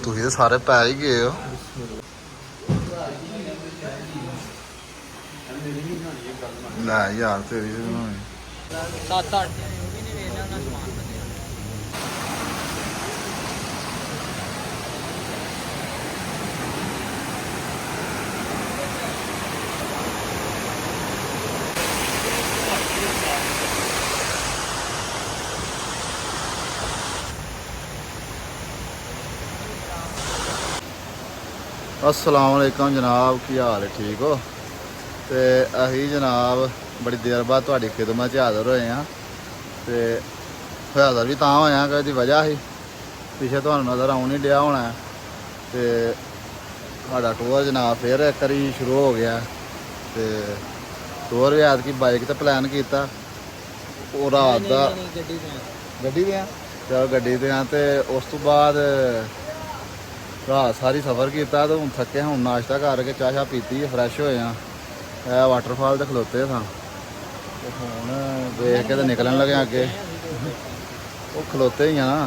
ਤੁਸੀਂ ਤਾਂ ਸਾਰੇ ਪੈ ਹੀ ਗਏ ਹੋ। ਲੈ ਯਾਰ ਤੇਰੀ ਬਣਾਉਣੀ 7-8 ਉਹ ਵੀ ਨਹੀਂ ਵੇਚਦਾ ਉਹਨਾਂ ਸਮਾਨ ਬੰਦੇ। अस्सलाम वालेकुम जनाब, की हाल है? ठीक हो? तो असी जनाब बड़ी देर बाद तुहाडी खिदमत च हाज़र होए हैं। तो हाज़र भी तां होए कि इसदी वजह ही पिछे तुहानूं नज़र आउण नहीं दिया होना। तो साडा टूर जनाब फिर एक बारी शुरू हो गया। तो टूर भी ऐतकी बाइक ते प्लान किया, वो रात दा गड्डी ते चलो गड्डी ते ते उस तो बाद रात सारी सफ़र किया। तो हूँ थके, हूँ नाश्ता करके चाह शाह पीती है, फ्रैश होए हैं। वाटरफॉल तो खलोते था, तो हूँ देख के तो निकलन लगे अगे। वो खलोते ही हैं ना।